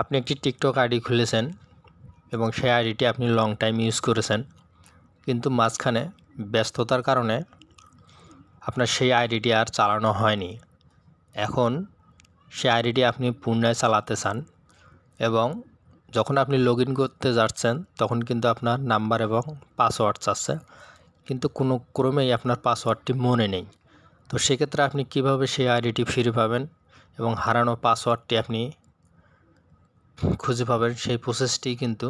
আপনি একটি TikTok ID খুলেছেন এবং সেই আইডিটি আপনি লং টাইম ইউজ করেছেন, কিন্তু মাঝখানে ব্যস্ততার কারণে আপনার সেই আইডিটি আর চালানো হয়নি। এখন সেই আইডিটি আপনি পুনরায় চালাতে চান এবং যখন আপনি লগ ইন করতে যাচ্ছেন তখন কিন্তু আপনার নাম্বার এবং পাসওয়ার্ড চাচ্ছে, কিন্তু কোনো ক্রমেই আপনার পাসওয়ার্ডটি মনে নেই। তো সেক্ষেত্রে আপনি কিভাবে সেই আইডিটি ফিরে পাবেন এবং হারানো পাসওয়ার্ডটি আপনি খুঁজে পাবেন, সেই প্রসেসটি কিন্তু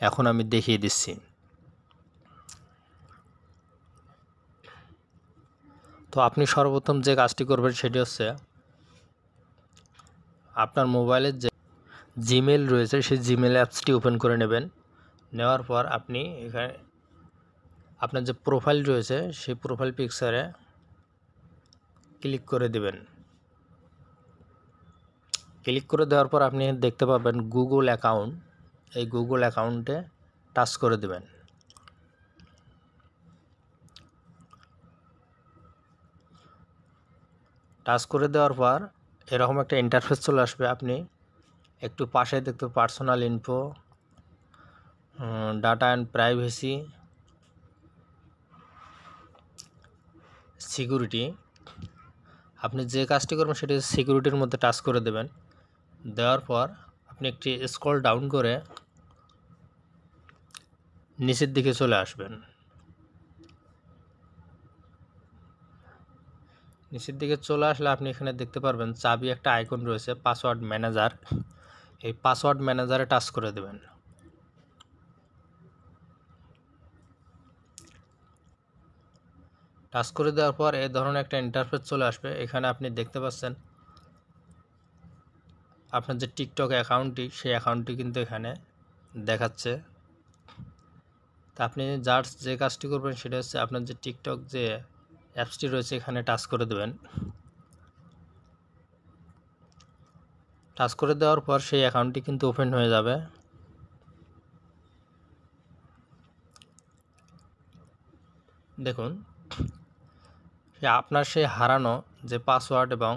এখন আমি দেখিয়ে দিচ্ছি। তো আপনি সর্বপ্রথম যে কাজটি করবেন সেটি হচ্ছে আপনার মোবাইলের যে জিমেল রয়েছে সেই জিমেল অ্যাপসটি ওপেন করে নেবেন। নেওয়ার পর আপনি এখানে আপনার যে প্রোফাইল রয়েছে সেই প্রোফাইল পিকচারে ক্লিক করে দেবেন। ক্লিক করে দেওয়ার পর আপনি দেখতে পাবেন গুগল অ্যাকাউন্ট। এই গুগল অ্যাকাউন্টে টাচ করে দেবেন। টাচ করে দেওয়ার পর এরকম একটা ইন্টারফেস চলে আসবে। আপনি একটু পাশে দেখতে personal info, data and privacy, security, আপনি যে কাজটি করবেন সেটি সিকিউরিটির মধ্যে টাচ করে দেবেন। দেওয়ার পর আপনি একটি স্ক্রল ডাউন করে নিচের দিকে চলে আসবেন। নিচের দিকে চলে আসলে আপনি এখানে দেখতে পারবেন চাবি একটা আইকন রয়েছে, পাসওয়ার্ড ম্যানেজার। এই পাসওয়ার্ড ম্যানেজারে টাচ করে দেবেন। টাচ করে দেওয়ার পর এই ধরনের একটা ইন্টারফেস চলে আসবে। এখানে আপনি দেখতে পাচ্ছেন আপনার যে টিকটক অ্যাকাউন্টটি সেই অ্যাকাউন্টটি কিন্তু এখানে দেখাচ্ছে। তা আপনি জাস্ট যে কাজটি করবেন সেটা হচ্ছে আপনার যে টিকটক যে অ্যাপসটি রয়েছে এখানে টাচ করে দেবেন। টাচ করে দেওয়ার পর সেই অ্যাকাউন্টটি কিন্তু ওপেন হয়ে যাবে। দেখুন আপনার সেই হারানো যে পাসওয়ার্ড এবং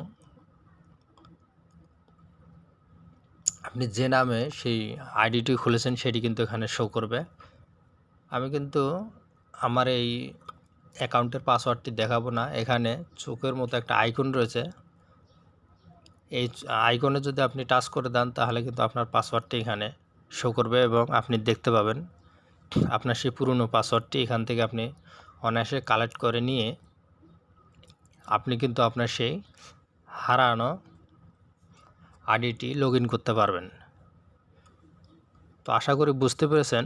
আপনি যে নামে সেই আইডিটি খুলেছেন সেটি কিন্তু এখানে শো করবে। আমি কিন্তু আমার এই অ্যাকাউন্টের পাসওয়ার্ডটি দেখাবো না। এখানে চোখের মতো একটা আইকন রয়েছে, এই আইকনে যদি আপনি টাচ করে দেন তাহলে কিন্তু আপনার পাসওয়ার্ডটি এখানে শো করবে এবং আপনি দেখতে পাবেন আপনার সেই পুরনো পাসওয়ার্ডটি এখান থেকে আপনি অনায়াসে কালেক্ট করে নিয়ে আপনি কিন্তু আপনার সেই হারানো আইডিটি লগ ইন করতে পারবেন। তো আশা করি বুঝতে পেরেছেন।